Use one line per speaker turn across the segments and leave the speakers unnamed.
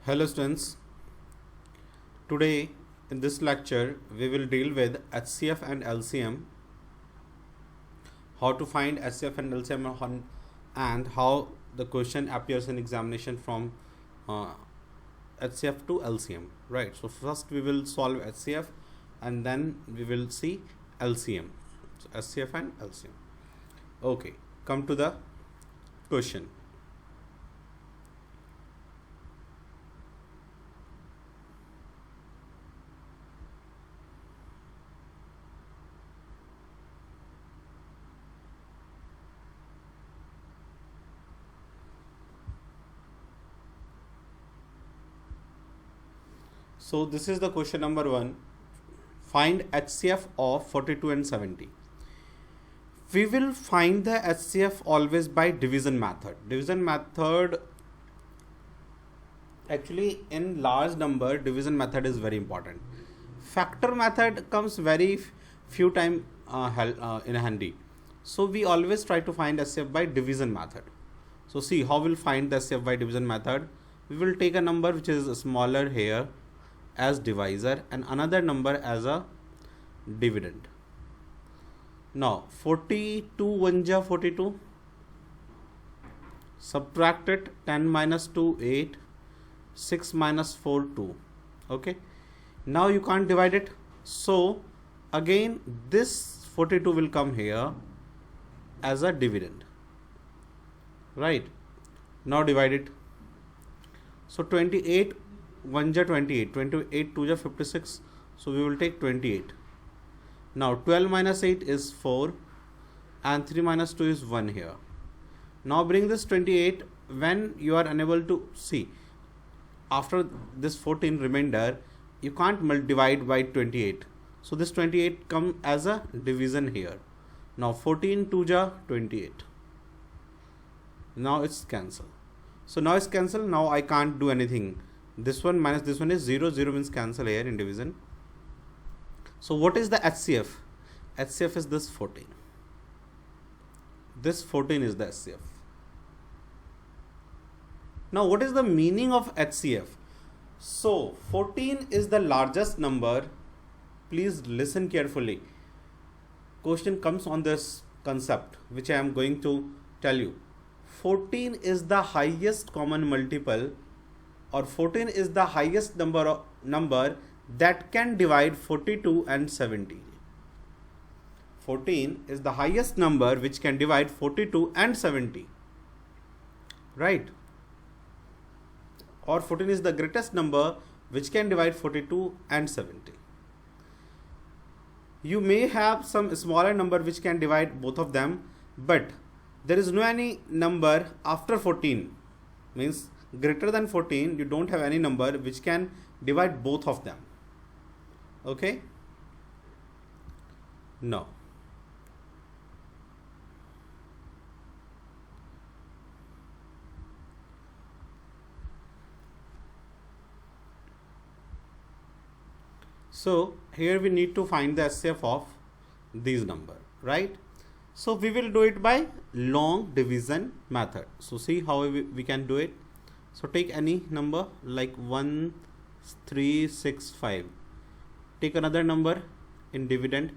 Hello students, today in this lecture we will deal with HCF and LCM, how to find HCF and LCM and how the question appears in examination from HCF to LCM, right? So first we will solve HCF and then we will see LCM. So HCF and LCM. Okay, come to the question. So this is the question number 1. Find HCF of 42 and 70. We will find the HCF always by division method. Division method, actually in large number, division method is very important. Factor method comes very few time in handy. So we always try to find HCF by division method. So see how we'll find the HCF by division method. We will take a number which is smaller here as divisor and another number as a dividend. Now 42 1 ja 42, subtract it, 10 minus 2 8, 6 minus 4 2. Okay, now you can't divide it, so again this 42 will come here as a dividend, right? Now divide it. So 28 1 ja 28, 28 2 ja 56, so we will take 28. Now 12 minus 8 is 4 and 3 minus 2 is 1 here. Now bring this 28 when you are unable to see after this 14 remainder, you can't divide by 28, so this 28 come as a division here. Now 14 2 ja 28, now it's cancel. So now it's cancel, now I can't do anything. This one minus this one is 0, 0 means cancel here in division. So what is the HCF? HCF is this 14. This 14 is the HCF. Now what is the meaning of HCF? So 14 is the largest number. Please listen carefully. Question comes on this concept which I am going to tell you. 14 is the highest common multiple, or 14 is the highest number that can divide 42 and 70. 14 is the highest number which can divide 42 and 70, right? Or 14 is the greatest number which can divide 42 and 70. You may have some smaller number which can divide both of them, but there is no any number after 14, means greater than 14, you don't have any number which can divide both of them. Okay? No. So here we need to find the HCF of these number, right? So we will do it by long division method. So see how we can do it. So take any number like 1 3 6 5. Take another number in dividend.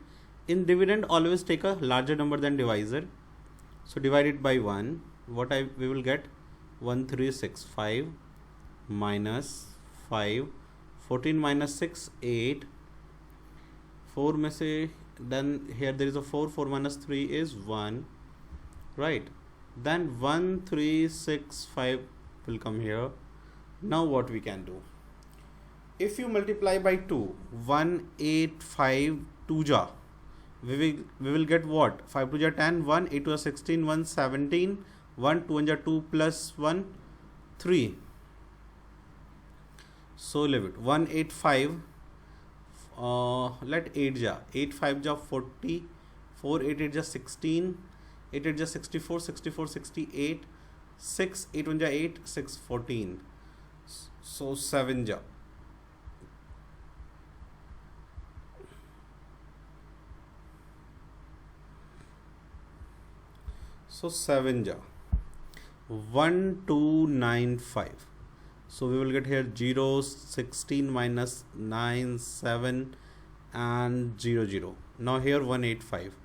In dividend always take a larger number than divisor. So divide it by 1. What we will get? 1365 minus 5. 14 minus 6 8. 4 में से, then here there is a 4. 4 minus 3 is 1, right? Then 1365 will come here. Now what we can do? If you multiply by 2, 185 2 ja, we will get what? 5 2 ja 10, 1 8 2 ja 16, 1 17, 1 2 ja 2 plus 1 3. So leave it 185. Let 8 ja 8 5 ja 40, 4 8 8 ja 16, 8 8 ja 64, 64 68, 6 8 1 ja 8, 6 14. So 7 ja. So 7 ja 1295. So we will get here 0, 16 minus 9, 7 and 0, 0. Now here 185.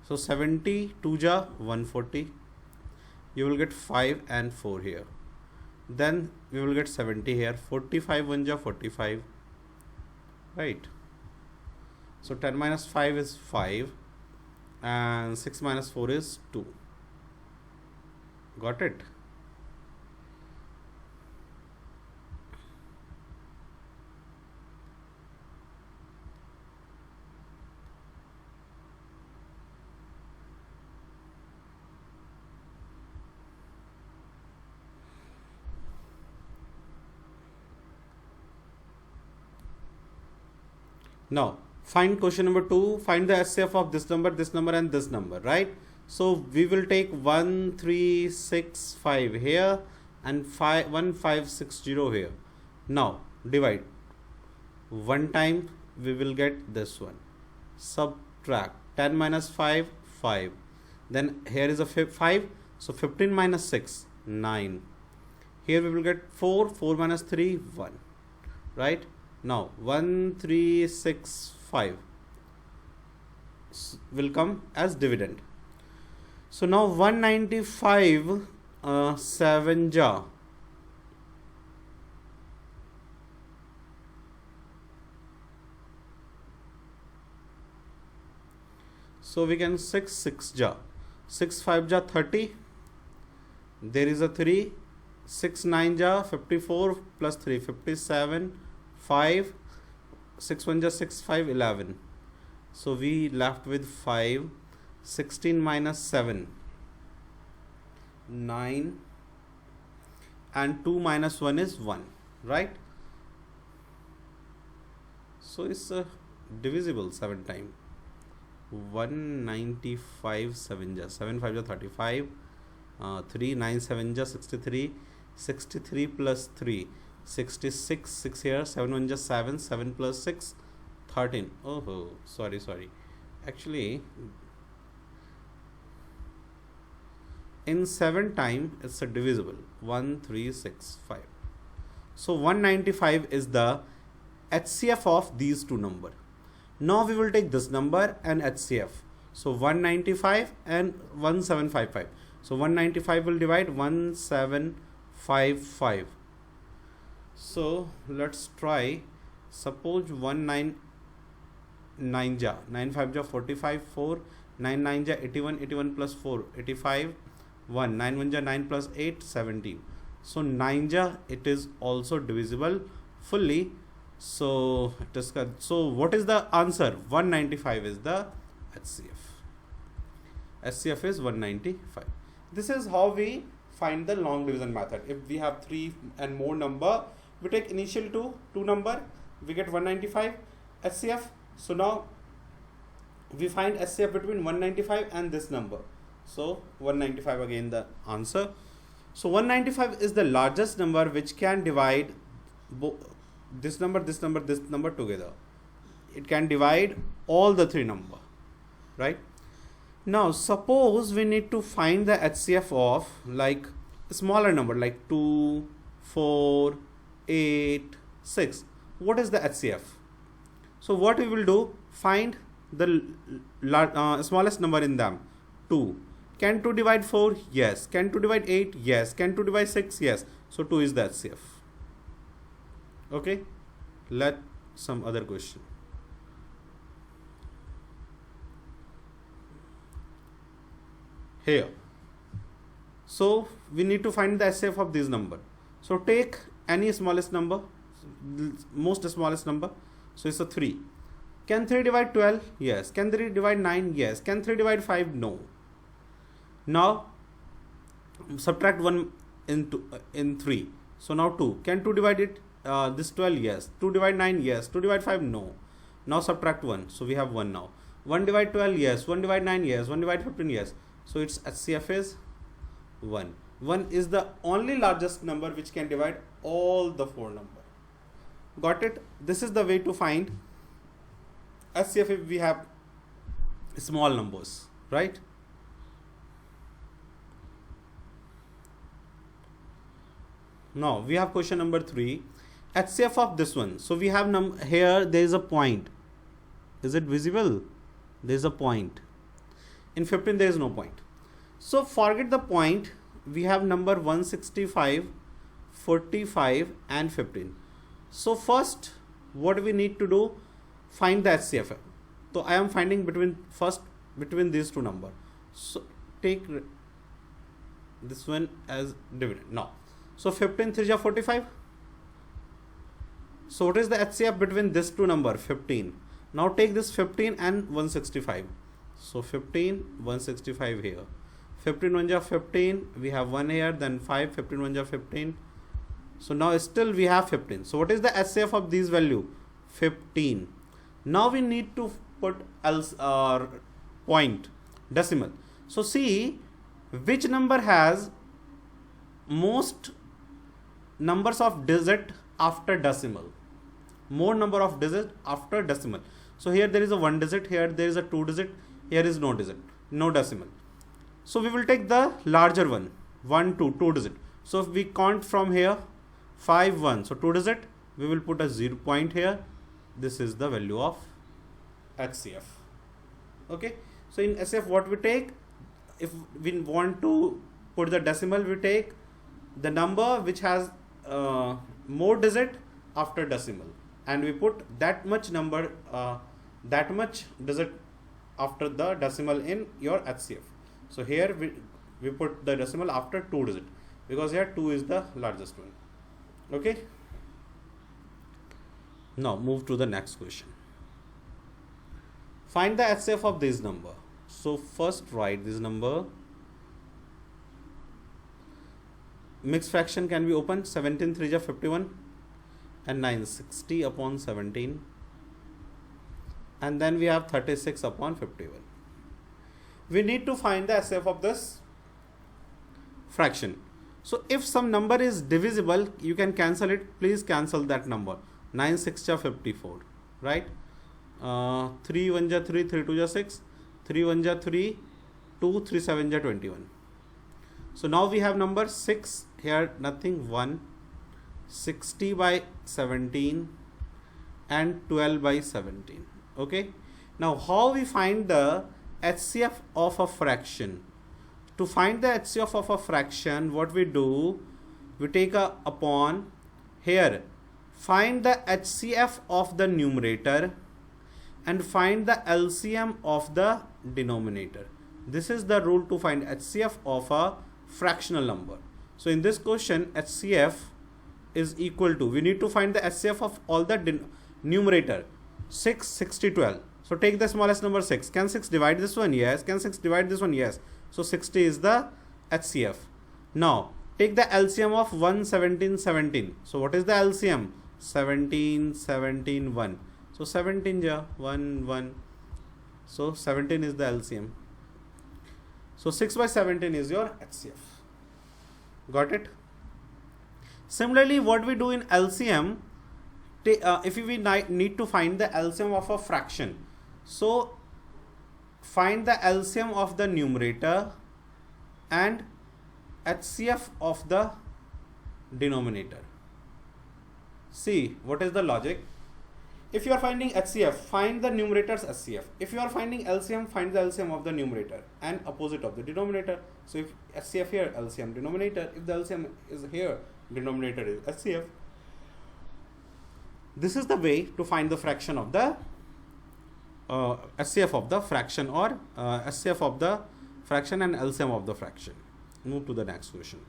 So 70 2 ja 140. You will get 5 and 4 here. Then we will get 70 here. 45 1 ja 45. Right. So 10 minus 5 is 5 and 6 minus 4 is 2. Got it? Now find question number 2. Find the SCF of this number and this number, right? So we will take 1 3 6 5 here and 1 5 6 0 here. Now divide. One time we will get this one. Subtract 10 minus 5 5. Then here is a 5. So 15 minus 6 9. Here we will get 4 minus 3 1. Right? Now 1 3 6 5 will come as dividend. So now 195 7 ja. So we can 6 ja. 6 5 ja 30. There is a 3. 6 9 ja 54 plus 3 57. 5 6 1 ja 6 5 11. So we left with 5. 16 minus 7 9 and 2 minus 1 is 1, right? So it's divisible 7 times. 195 7 ja 7 5 ja 35. 3 9 7 ja 63. 63 plus 3 66. 6 here. 7 1 ja 7. 7 plus 6 13. Oh, sorry. Actually, in 7 time it's a divisible. 1 3 6 5. So 195 is the HCF of these two numbers. Now we will take this number and HCF. So 195 and 1755. So 195 will divide 1755. So let's try. Suppose 199 ja 95 ja 45 4 99 ja 81 81 plus 4 85 1 9 1 ja 9 plus 8 17. So 9 ja it is also divisible fully. So what is the answer? 195 is the HCF. HCF is 195. This is how we find the long division method. If we have 3 and more number, we take initial two number, we get 195 HCF. So now we find HCF between 195 and this number. So 195 again the answer. So 195 is the largest number which can divide this number together. It can divide all the three number, right? Now suppose we need to find the HCF of like a smaller number like 2 4 8 6. What is the HCF? So what we will do, find the smallest number in them. 2. Can 2 divide 4? Yes. Can 2 divide 8? Yes. Can 2 divide 6? Yes. So 2 is the HCF. Okay. Let some other question. Here. So we need to find the HCF of this number. So take any smallest number, most smallest number. So it's a 3. Can 3 divide 12? Yes. Can 3 divide 9? Yes. Can 3 divide 5? No. Now subtract 1 in 3. So now 2. Can 2 divide it? This 12? Yes. 2 divide 9? Yes. 2 divide 5? No. Now subtract 1. So we have 1 now. 1 divide 12? Yes. 1 divide 9? Yes. 1 divide 15? Yes. So its HCF is 1. 1 is the only largest number which can divide all the 4 numbers. Got it? This is the way to find HCF if we have small numbers, right? Now we have question number 3. HCF of this one. So we have here there is a point. Is it visible? There is a point. In 15 there is no point. So forget the point. We have number 165, 45 and 15. So first what we need to do, find the HCF. So I am finding between these two numbers. So take this one as dividend. Now, so 15 3 is 45. So what is the HCF between this two number? 15. Now take this 15 and 165. So 15, 165 here. 15 1 is 15. We have 1 here. Then 5. 15 1 is 15. So now still we have 15. So what is the HCF of these value? 15. Now we need to put point, decimal. So see which number has most numbers of digit after decimal. More number of digit after decimal. So here there is a 1 digit, here there is a 2 digit, here is no digit, no decimal. So we will take the larger one, 1 2 2 digit. So if we count from here 5 1, so 2 digit, we will put a 0 point here. This is the value of HCF. Okay, so in HCF what we take, if we want to put the decimal, we take the number which has more digit after decimal, and we put that much number, that much digit after the decimal in your HCF. So here we put the decimal after 2 digit, because here 2 is the largest one. Okay, now move to the next question. Find the HCF of this number. So first write this number. Mixed fraction can be opened. 17 3 is 51 and 9 60 upon 17, and then we have 36 upon 51. We need to find the HCF of this fraction. So if some number is divisible, you can cancel it. Please cancel that number. 9 6 is 54, right? 3 1 is 3, 3 2 is 6, 3 1 is 3, 2 3 7 is 21. So now we have number 6 here, nothing, 1, 60 by 17 and 12 by 17. Okay, now how we find the HCF of a fraction? To find the HCF of a fraction, what we do, we take a upon here, find the HCF of the numerator and find the LCM of the denominator. This is the rule to find HCF of a fractional number. So in this question, HCF is equal to, we need to find the HCF of all the numerator, 6 60 12. So take the smallest number 6. Can 6 divide this one? Yes. Can 6 divide this one? Yes. So 60 is the HCF. Now take the LCM of 1 17 17. So what is the LCM? 17 17 1. So 17 ja 1 1. So 17 is the LCM. So 6 by 17 is your HCF. Got it? Similarly, what we do in LCM, if we need to find the LCM of a fraction, so find the LCM of the numerator and HCF of the denominator. See, what is the logic? If you are finding HCF, find the numerator's HCF. If you are finding LCM, find the LCM of the numerator and opposite of the denominator. So if HCF here, LCM denominator. If the LCM is here, denominator is HCF. This is the way to find the fraction of the HCF of the fraction, or HCF of the fraction and LCM of the fraction. Move to the next question.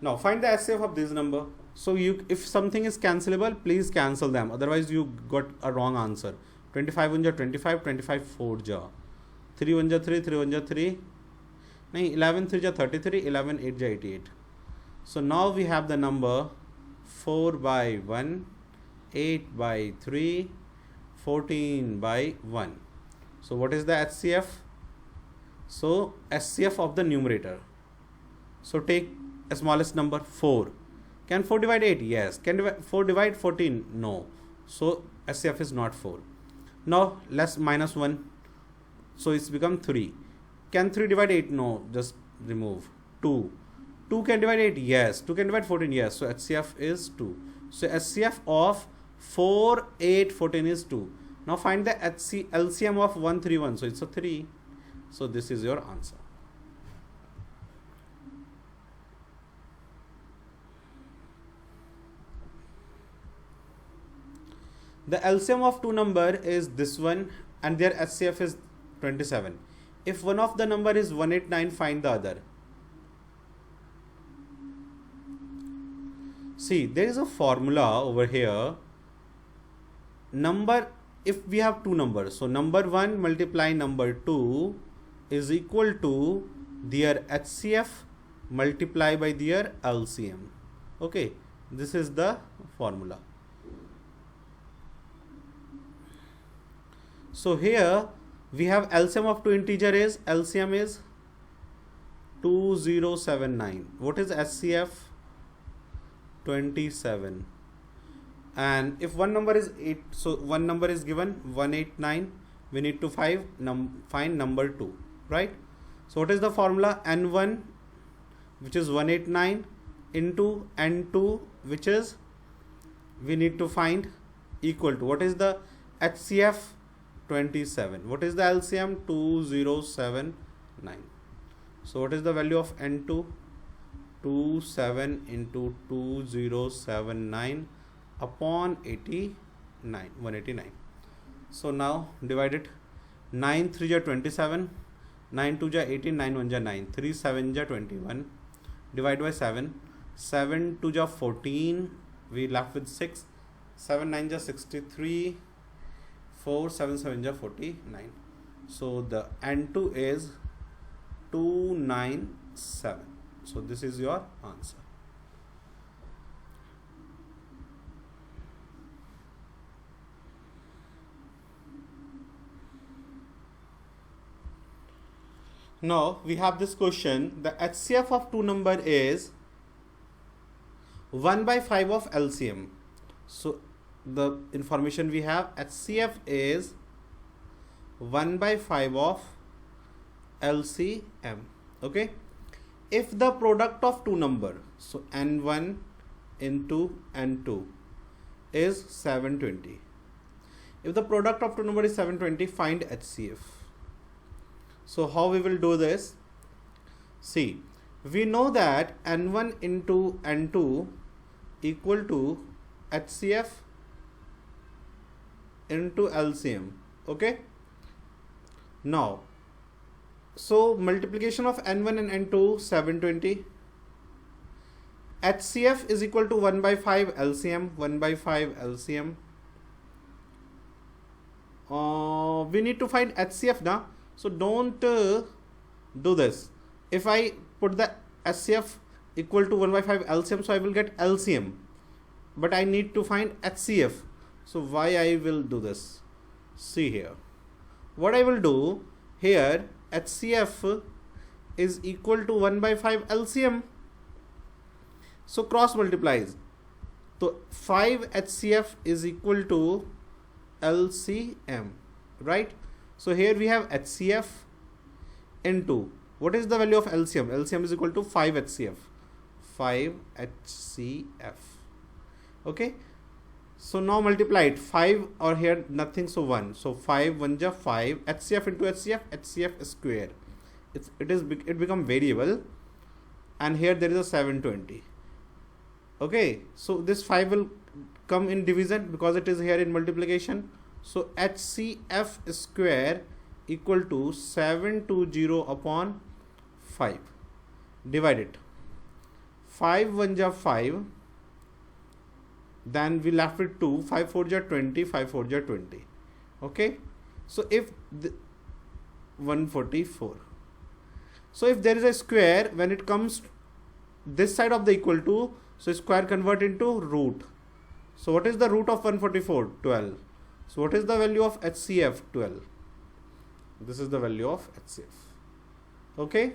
Now find the HCF of this number. So if something is cancelable, please cancel them. Otherwise you got a wrong answer. 25 1 ja 25, 25 4 ja. 3 1 ja 3, 3 1 ja 3. 11 3 ja 33, 11 8 ja 88. So now we have the number 4 by 1, 8 by 3, 14 by 1. So what is the HCF? So HCF of the numerator. So take a smallest number 4. Can 4 divide 8? Yes. Can 4 divide 14? No. So HCF is not 4. Now let's minus 1. So it's become 3. Can 3 divide 8? No. Just remove 2. 2 can divide 8, yes. 2 can divide 14, yes. So HCF is 2. So HCF of 4, 8, 14 is 2. Now find the LCM of 131. So it's a 3. So this is your answer. The LCM of two number is this one and their HCF is 27. If one of the number is 189, find the other. See, there is a formula over here. If we have two numbers, so number 1 multiply number 2 is equal to their HCF multiply by their LCM. Okay, this is the formula. So here we have LCM of two integer is, LCM is 2079. What is HCF? 27. And if one number is 8, so one number is given 189, we need to find number 2, right? So what is the formula? N1, which is 189, into N2, which is we need to find equal to, what is the HCF? 27. What is the LCM? 2079. So what is the value of N2? 27 into 2079 upon 89, 189. So now divide it. 9 3 ja 27, 9 2 ja 18, 9 1 ja 9, 3 7 ja 21. Divide by 7. 7 2 ja 14. We left with 6. 7 9 ja 63. 4 7 7 ja 49. So the N2 is 297. So this is your answer. Now we have this question. The HCF of two number is 1 by 5 of LCM. So the information we have, HCF is 1 by 5 of LCM. Okay. If the product of two number, so N1 into N2 is 720. If the product of two number is 720, find HCF. So how we will do this? See, we know that N1 into N2 equal to HCF into LCM. Okay. Now, so multiplication of N1 and N2, 720. HCF is equal to 1 by 5 LCM, 1 by 5 LCM. We need to find HCF now. So don't do this. If I put the HCF equal to 1 by 5 LCM, so I will get LCM. But I need to find HCF. So why I will do this? See here. What I will do here, HCF is equal to 1 by 5 LCM. So cross multiplies. So 5 HCF is equal to LCM, right? So here we have HCF into, what is the value of LCM? LCM is equal to 5 HCF. 5 HCF. Okay. So now multiply it. 5 or here nothing, so 1. So 5 1 ja 5. HCF into HCF, HCF square. It become variable. And here there is a 720. Okay. So this 5 will come in division because it is here in multiplication. So HCF square equal to 720 upon 5. Divide it. 5 1 ja 5. Then we left with 2. 5 4 ja 20. 5 4 ja 20. Okay. So if 144. So if there is a square, when it comes this side of the equal to, so square convert into root. So what is the root of 144? 12. So what is the value of HCF? 12. This is the value of HCF. Okay.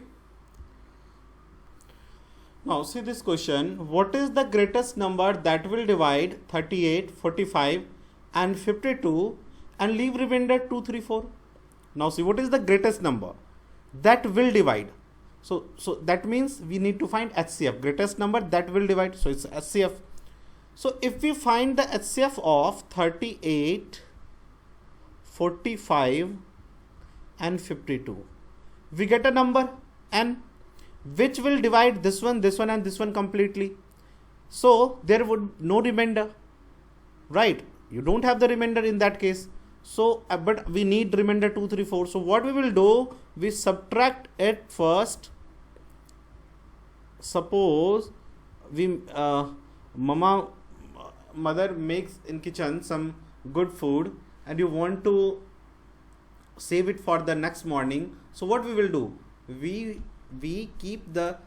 Now see this question. What is the greatest number that will divide 38, 45 and 52 and leave remainder 2, 3, 4? Now see, what is the greatest number that will divide? So that means we need to find HCF, greatest number that will divide. So it's HCF. So if we find the HCF of 38, 45 and 52, we get a number n which will divide this one and this one completely. So there would no remainder, right? You don't have the remainder in that case. So but we need remainder 2, 3, 4. So what we will do, we subtract it first. Suppose we mother makes in kitchen some good food and you want to save it for the next morning. So what we will do, we keep the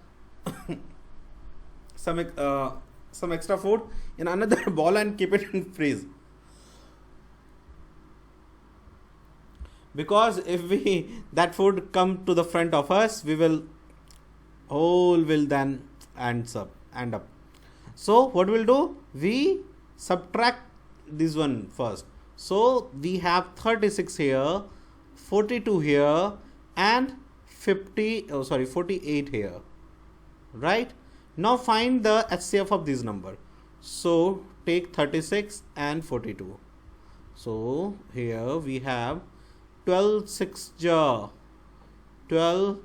some extra food in another bowl and keep it in freeze, because if that food come to the front of us, we will whole will then end up. So what we'll do, we subtract this one first. So we have 36 here, 42 here and 48 here, right? Now find the HCF of this number. So take 36 and 42. So here we have 12 6 ja 12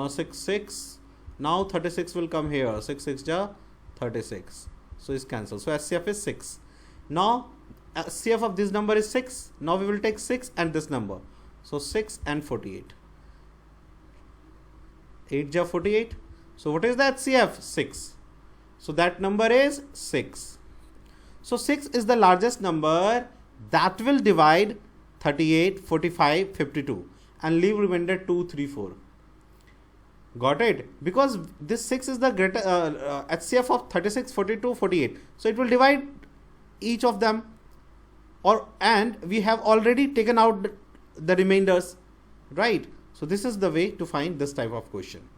6 6. Now 36 will come here, 6 6 ja 36. So it's cancelled. So HCF is 6. Now HCF of this number is 6. Now we will take 6 and this number. So 6 and 48. 8 ja 48. So what is the HCF? 6. So that number is 6. So 6 is the largest number that will divide 38, 45, 52 and leave remainder 2, 3, 4. Got it? Because this 6 is the greater HCF of 36, 42, 48. So it will divide each of them, and we have already taken out the remainders, right? So this is the way to find this type of question.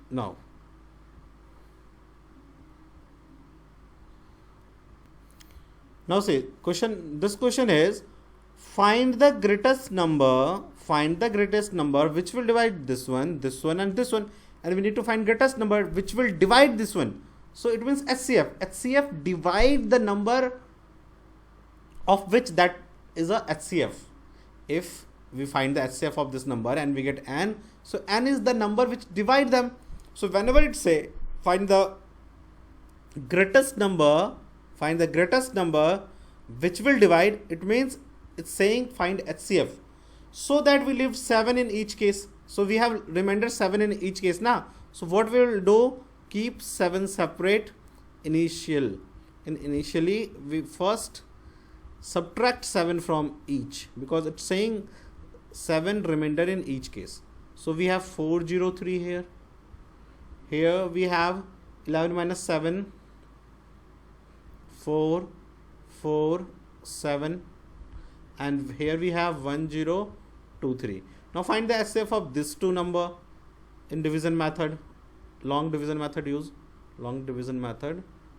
Now say this question is, find the greatest number which will divide this one and this one, and we need to find greatest number which will divide this one. So it means HCF divide the number of which that is a HCF. If we find the HCF of this number and we get n, so n is the number which divide them. So whenever it say find the greatest number which will divide, it means it's saying find HCF, so that we leave 7 in each case. So we have remainder 7 in each case now. So what we will do, keep 7 separate initially we first subtract 7 from each, because it's saying 7 remainder in each case. So we have 403 here. Here we have 11 minus 7, 4, 4, 7, and here we have 1023. Now find the HCF of this two number in division method. Long division method use.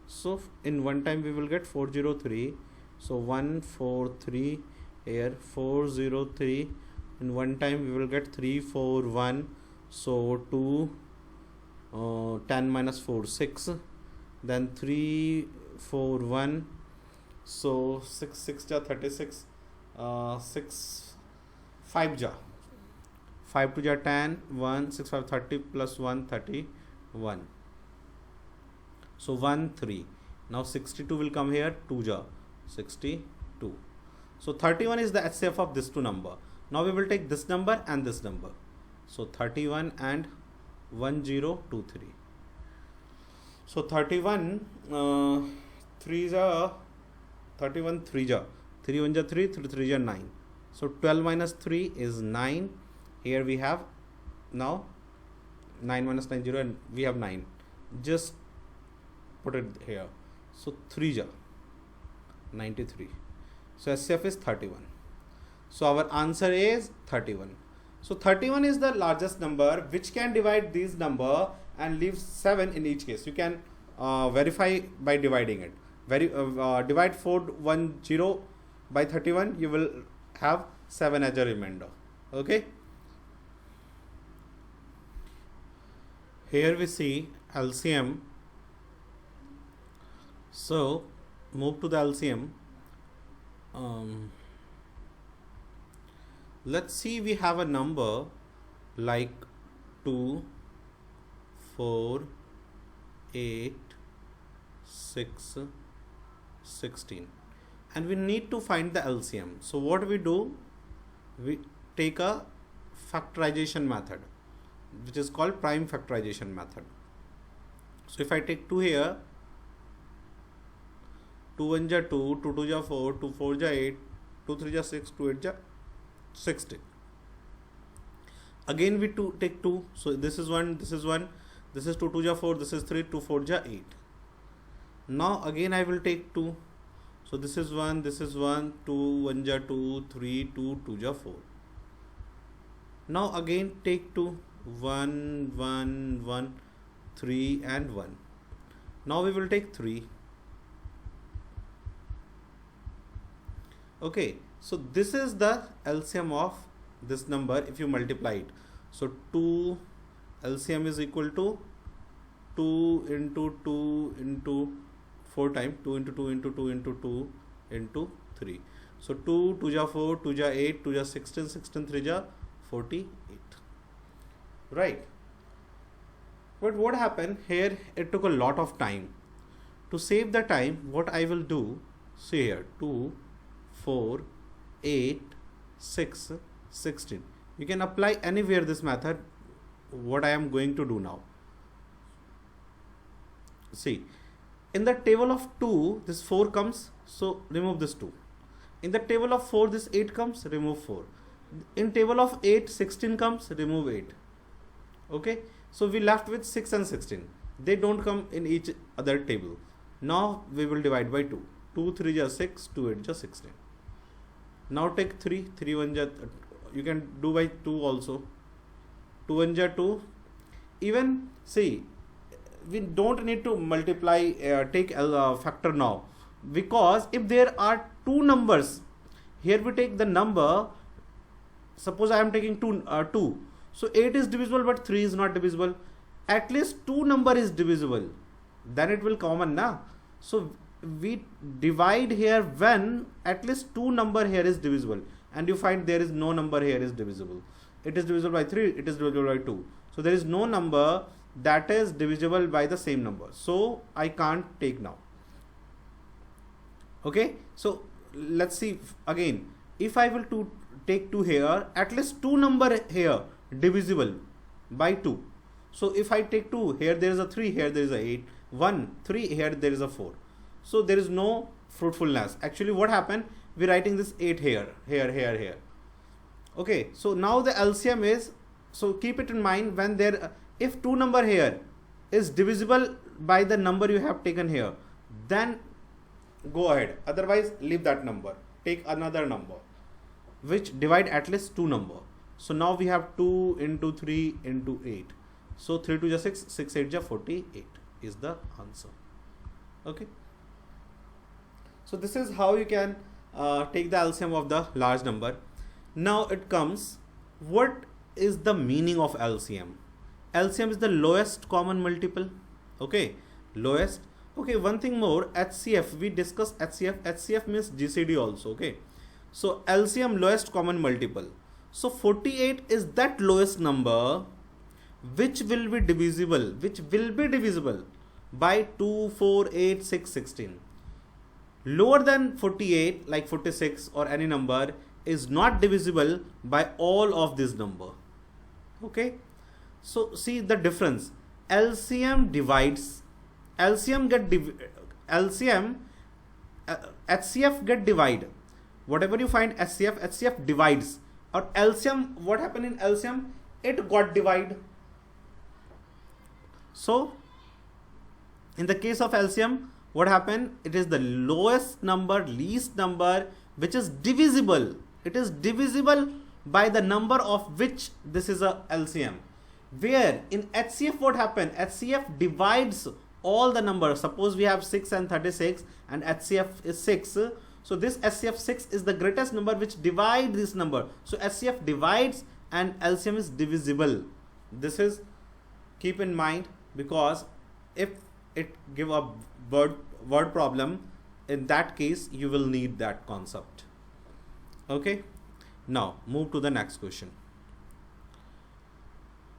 So in one time we will get 403. So 143 here, 403. In one time we will get 341. So 2, 10 minus 4, 6. Then 341. So 6 6 ja 36. 6 5 ja 5 2 ja 10, 1 6 5 30 plus 1 31. So 1 3. Now 62 will come here, 2 ja 62. So 31 is the HCF of this two number. Now we will take this number and this number. So 31 and 1023. So 31 3 ja 31 3 ja 3 1 ja 3, 3 ja 9. So 12 minus 3 is 9. Here we have now 9 minus 9 0, and we have 9. Just put it here. So 3 ja 93. So HCF is 31. So our answer is 31. So 31 is the largest number which can divide these number and leave 7 in each case. You can verify by dividing it. Divide 410 by 31, you will have 7 as a remainder. Okay. Here we see LCM. So move to the LCM. Let's see, we have a number like 2, 4, 8, 6, 16, and we need to find the LCM. So what we do, we take a factorization method which is called prime factorization method. So if I take 2 here, 2 1 ja 2, 2 2 ja 4, 2 4 ja 8, 2 3 ja 6, 2 8 ja 16. Again we take 2, so this is 1, this is 1, this is 2 2 ja 4, this is 3, 2 4 ja 8. Now again I will take 2, so this is 1, this is 1, 2 1 ja 2, 3, 2 2 ja 4. Now again take 2, 1 1 1, 3 and 1. Now we will take 3. Okay, so this is the LCM of this number if you multiply it. So 2 LCM is equal to 2 into 2 into 4 times 2 into 2 into 2 into 2 into 3. So 2 2 ja 4, 2 ja 8, 2 ja 16, 16 3 ja 48. Right. But what happened here, it took a lot of time. To save the time, what I will do, see here, 2 4 8 6 16. You can apply anywhere this method, what I am going to do now. See, in the table of 2 this 4 comes, so remove this 2. In the table of 4 this 8 comes, remove 4. In table of 8 16 comes, remove 8. Okay, so we left with 6 and 16. They don't come in each other table. Now we will divide by 2. 2 3 ja 6, 2 8 ja 16. Now take 3, 3 1 ja, you can do by 2 also. 2 1 ja 2. Even see, we don't need to multiply, take factor now, because if there are 2 numbers, here we take the number, suppose I am taking 2, so 8 is divisible but 3 is not divisible. At least 2 number is divisible, then it will common na. So we divide here when at least 2 number here is divisible, and you find there is no number here is divisible. It is divisible by 3, it is divisible by 2. So there is no number that is divisible by the same number. So I can't take now. Okay, so let's see again. If I will take 2 here, at least 2 number here divisible by 2. So if I take 2, here there is a 3, here there is a 8, 1, 3, here there is a 4. So there is no fruitfulness. Actually what happened, we are writing this 8 here, here. Okay, so now the LCM is, so keep it in mind, when there, if 2 number here is divisible by the number you have taken here, then go ahead. Otherwise leave that number, take another number which divide at least 2 number. So now we have 2 into 3 into 8. So 3 2 ja 6, 6 8 ja 48 is the answer. Okay. So this is how you can take the LCM of the large number. Now it comes, what is the meaning of LCM? LCM is the lowest common multiple. Okay, lowest. Okay, one thing more, HCF, we discussed HCF. HCF means GCD also. Okay, so LCM, lowest common multiple. So 48 is that lowest number which will be divisible, by 2, 4, 8, 6, 16. Lower than 48, like 46 or any number, is not divisible by all of this number. Okay, so see the difference. LCM divides, HCF get divide. Whatever you find HCF divides. Or LCM, what happened in LCM? It got divide. So in the case of LCM, what happened? It is the lowest number, least number, which is divisible. It is divisible by the number of which this is a LCM. Where in HCF what happened? HCF divides all the numbers. Suppose we have 6 and 36 and HCF is 6. So this HCF 6 is the greatest number which divides this number. So HCF divides and LCM is divisible. This is keep in mind, because if it give a word problem, in that case you will need that concept. Okay, now move to the next question.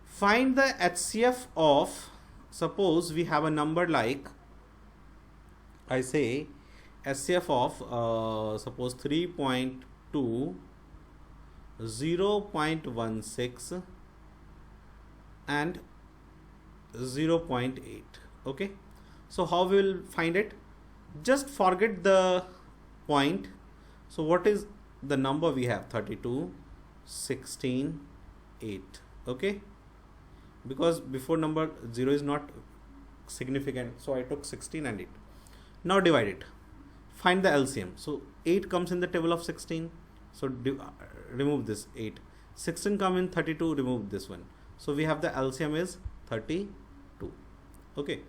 Find the HCF of, suppose we have a number like, I say HCF of suppose 3.2, 0.16 and 0.8. okay, so how we will find it? Just forget the point. So what is the number we have? 32, 16, 8. okay, because before number 0 is not significant, so I took 16 and 8. Now divide it, find the LCM. So 8 comes in the table of 16, so remove this 8. 16 come in 32, remove this one. So we have the LCM is 32. okay,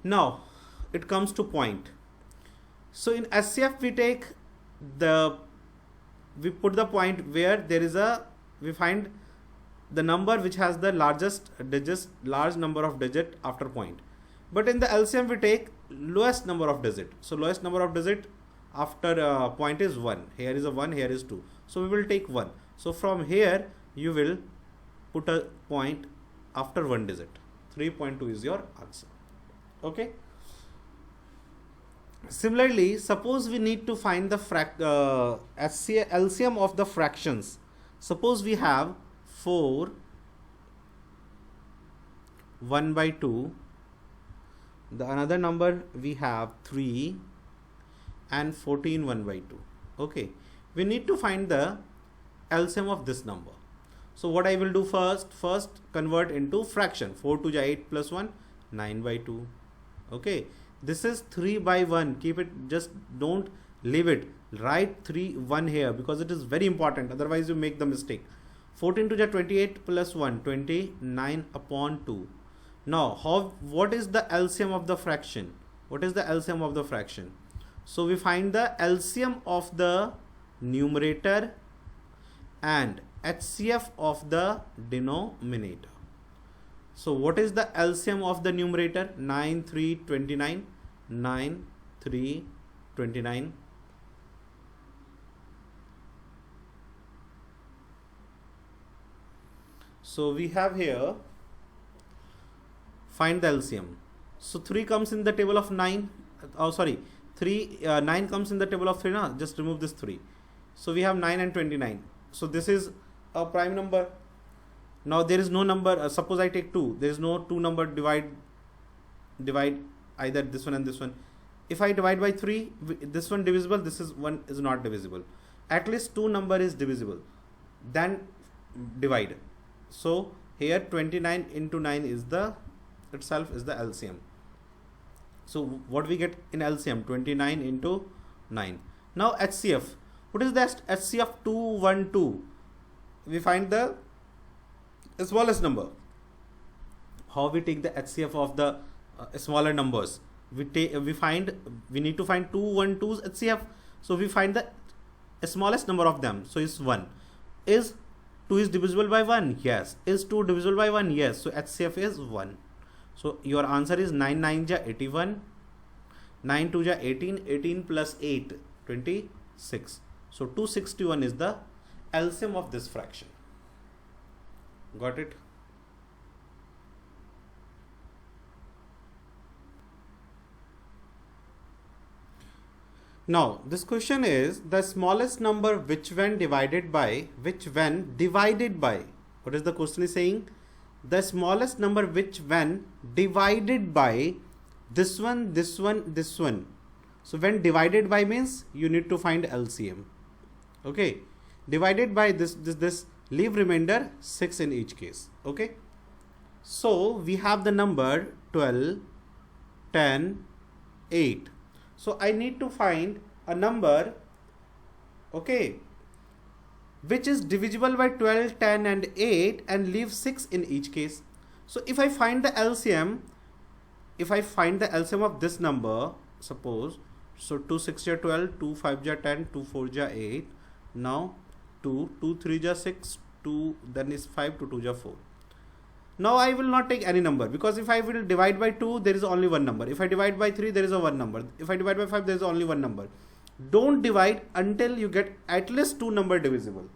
now it comes to point. So in SCF we put the point where there is we find the number which has the large number of digit after point. But in the LCM we take lowest number of digit. So lowest number of digit after point is 1. Here is a 1, here is 2. So we will take 1. So from here you will put a point after 1 digit. 3.2 is your answer. Okay. Similarly, suppose we need to find the LCM of the fractions. Suppose we have 4 1/2, the another number we have 3 and 14 1/2. okay, we need to find the LCM of this number. So what I will do first convert into fraction. 4 2 8 plus 1, 9/2. okay, this is 3/1. keep it, just don't leave it, write 3 1 here because it is very important, otherwise you make the mistake. 14 2 28 plus 1, 29/2. Now what is the LCM of the fraction? What is the LCM of the fraction? So we find the LCM of the numerator and HCF of the denominator. So what is the LCM of the numerator? 9 3 29, 9 3 29. So we have here, find the LCM. So 3 comes in the table of 9. 9 comes in the table of 3. Now just remove this 3. So we have 9 and 29. So this is a prime number. Now there is no number. Suppose I take 2. There is no 2 number divide either this one and this one. If I divide by 3, this one divisible, this is one is not divisible. At least 2 number is divisible. Then divide. So here 29 into 9 is the itself is the LCM. So what we get in LCM? 29 into 9. Now HCF. What is the HCF 212? We find the smallest number. How we take the HCF of the smaller numbers? We need to find 212's HCF. So we find the smallest number of them. So it's 1. Is 2 is divisible by 1? Yes. Is 2 divisible by 1? Yes. So HCF is 1. So your answer is 9 9 ja 81, 9 2 ja 18, 18 plus 8, 26. So 261 is the LCM of this fraction. Got it? Now this question is the smallest number which when divided by, what is the question is saying? The smallest number which when divided by this one, this one, this one. So when divided by means you need to find LCM. Okay, divided by this, leave remainder 6 in each case. Okay, so we have the number 12, 10, 8. So I need to find a number, okay, which is divisible by 12, 10 and 8 and leave 6 in each case. So if I find the LCM, of this number, suppose, so 2 6 ja 12, 2 5 ja 10, 2 4 ja 8, now 2 3 ja 6, 2 then is 5, 2 2 ja 4. Now I will not take any number, because if I will divide by 2, there is only one number. If I divide by 3, there is a one number. If I divide by 5, there is only one number. Don't divide until you get at least 2 number divisible.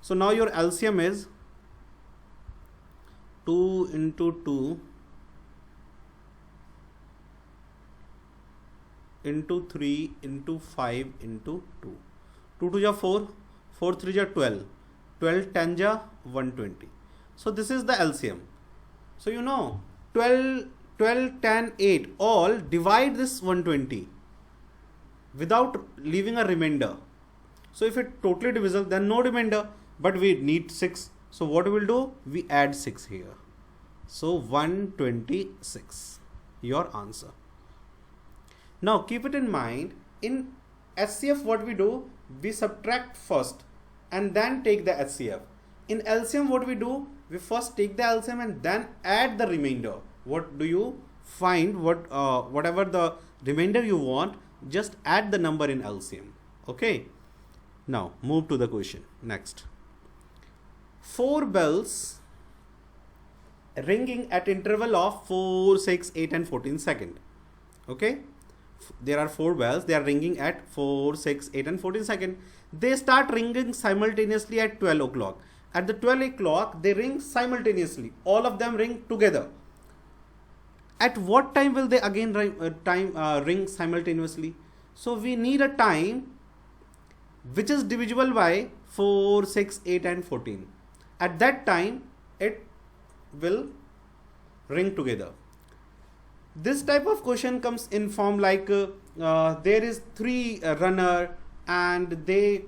So now your LCM is 2 into 2 into 3 into 5 into 2. 2 to ja 4, 4 3 ja 12, 12 10 ja 120. So this is the LCM. So you know 12, 10, 8 all divide this 120 without leaving a remainder. So if it totally divisible, then no remainder, but we need 6. So what we will do? We add 6 here. So 126, your answer. Now keep it in mind, in SCF what we do? We subtract first and then take the HCF. In LCM what we do? We first take the LCM and then add the remainder. What do you find? Whatever the remainder you want, just add the number in LCM. Okay. Now move to the question. Next. 4 bells ringing at interval of 4, 6, 8 and 14 seconds. Okay. There are 4 bells. They are ringing at 4, 6, 8 and 14 seconds. They start ringing simultaneously at 12 o'clock. At the 12 o'clock, they ring simultaneously. All of them ring together. At what time will they again ring simultaneously? So we need a time which is divisible by 4, 6, 8 and 14. At that time, it will ring together. This type of question comes in form like there is 3 runner and they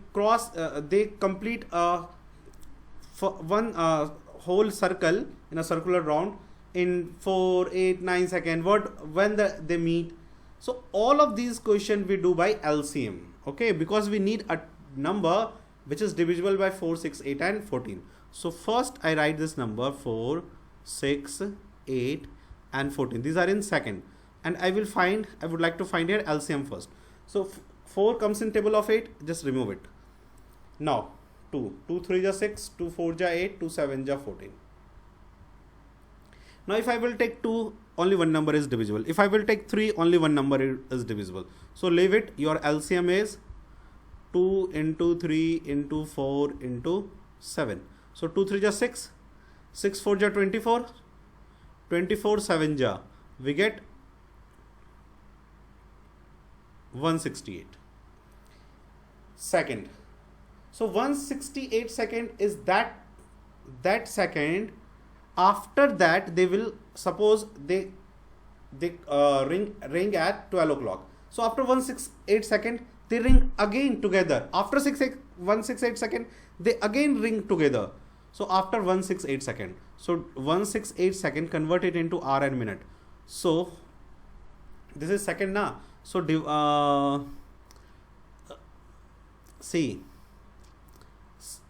complete one whole circle in a circular round in 4, 8, 9 seconds. When they meet? So all of these questions we do by LCM. Okay, because we need a number which is divisible by 4, 6, 8 and 14. So first I write this number 4, 6, 8 and 14. These are in second, and I would like to find here LCM first. So 4 comes in table of 8, just remove it. Now 2, 2 3 ja 6, 2 4 ja 8, 2 7 ja 14. Now if I will take 2, only one number is divisible. If I will take 3, only one number is divisible. So leave it. Your LCM is 2 into 3 into 4 into 7. So 2 3 ja 6, 6 4 ja 24, 24 7 ja, we get 168 second. So 168 second is that second. After that, they will, suppose they ring at 12 o'clock. So after 168 second, they ring again together. After 168 second, they again ring together. So after 168 second, so 168 second converted into hour and minute. So this is second now. So see,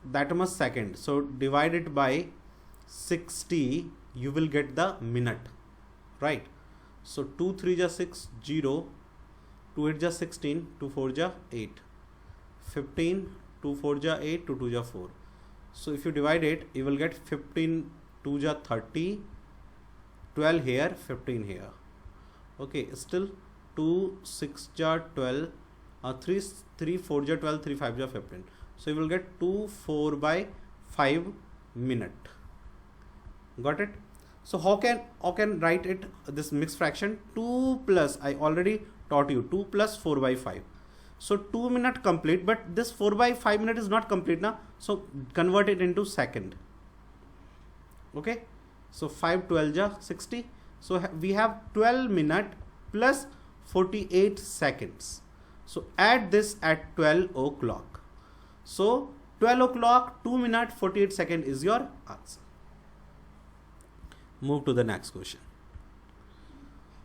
that much second. So divide it by 60, you will get the minute, right? So 2 3 ja 6, 0, 2 8 ja 16, 2 4 ja 8, 15, 2 4 ja 8, 2 2 ja 4. So if you divide it, you will get 15 2 ja 30, 12 here, 15 here. Okay, still 2 6 ja 12, 3 4 ja 12, 3 5 ja 15. So you will get 2 4 by 5 minute. Got it? So how can write it, this mixed fraction? 2 plus, I already taught you, 2 plus 4 by 5. So 2 minute complete, but this 4 by 5 minute is not complete now. So convert it into second. Okay. So 5 12 ja 60. So we have 12 minute plus 48 seconds. So add this at 12 o'clock. So 12 o'clock, 2 minute 48 second is your answer. Move to the next question.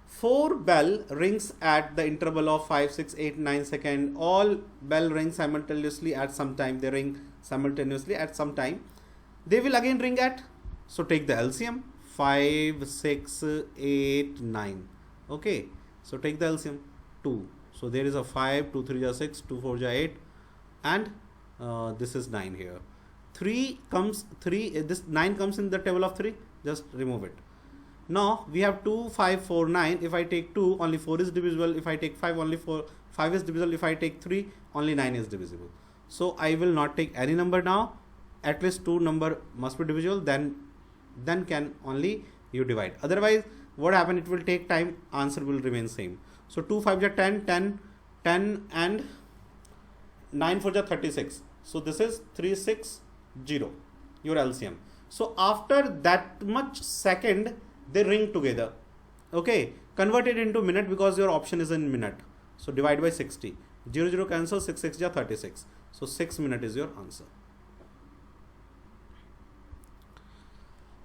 4 bell rings at the interval of 5, 6, 8, 9 seconds. All bell ring simultaneously at some time. They ring simultaneously at some time. They will again ring at, so take the LCM, 5, 6, 8, 9. Okay. So take the LCM, 2. So there is a 5, 2 3 ja 6, 2 4 ja 8, and this is 9 here. 3 comes, this 9 comes in the table of 3. just remove it. Now we have 2, 5, 4, 9. If I take 2, only 4 is divisible. If I take 5, only 5 is divisible. If I take 3, only 9 is divisible. So I will not take any number now. At least 2 number must be divisible. Then can only you divide. Otherwise, what happen? It will take time. Answer will remain same. So 2 5 is 10, 10, 10 and 9 4 is 36. So this is 360, your LCM. So after that much second, they ring together. Okay, convert it into minute because your option is in minute. So divide by 60. 0 0 cancel, 6 6 is 36. So 6 minutes is your answer.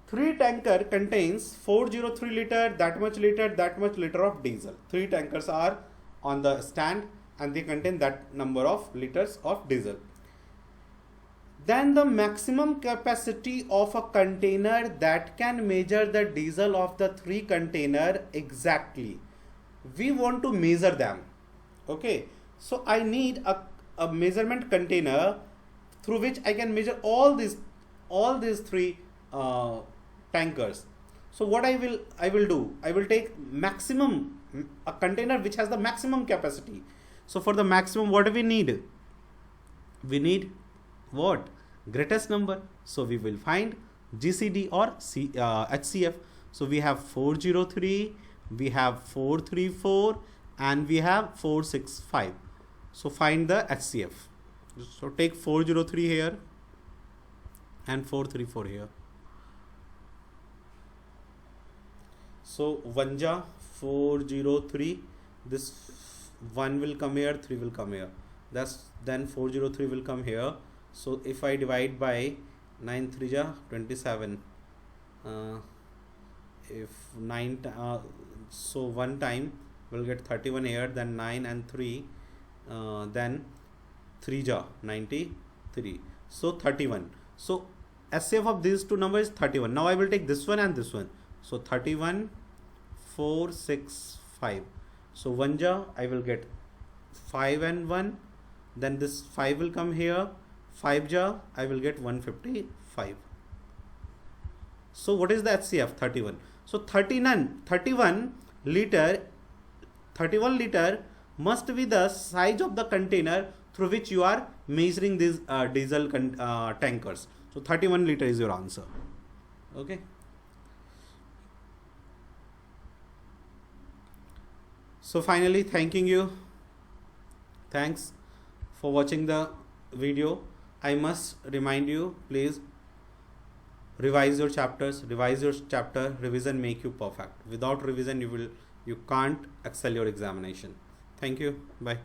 3 tanker contains 403 liter, that much liter of diesel. 3 tankers are on the stand and they contain that number of liters of diesel. Then the maximum capacity of a container that can measure the diesel of the 3 container exactly. We want to measure them. Okay, so I need a measurement container through which I can measure all these 3 tankers. So what I will do, I will take maximum, a container which has the maximum capacity. So for the maximum, what do we need? We need what? Greatest number. So we will find GCD or HCF. So we have 403, we have 434 and we have 465. So find the HCF. So take 403 here and 434 here. So 1 ja 403, this 1 will come here, 3 will come here. Then 403 will come here. So if I divide by 9 3 ja 27, if 9 so 1 time will get 31 here, then 9 and 3, then 3 ja 93, so 31. So SCF of these two numbers is 31. Now I will take this one and this one. So 31 4 6 5. So 1 ja I will get 5 and 1, then this 5 will come here, 5 ja I will get 155. So what is the HCF? 31. So 31 liter must be the size of the container through which you are measuring these diesel tankers. So 31 liter is your answer. Okay. So finally, thanking you. Thanks for watching the video. I must remind you, please revise your chapters. Revise your chapter. Revision make you perfect. Without revision, you can't excel your examination. Thank you. Bye.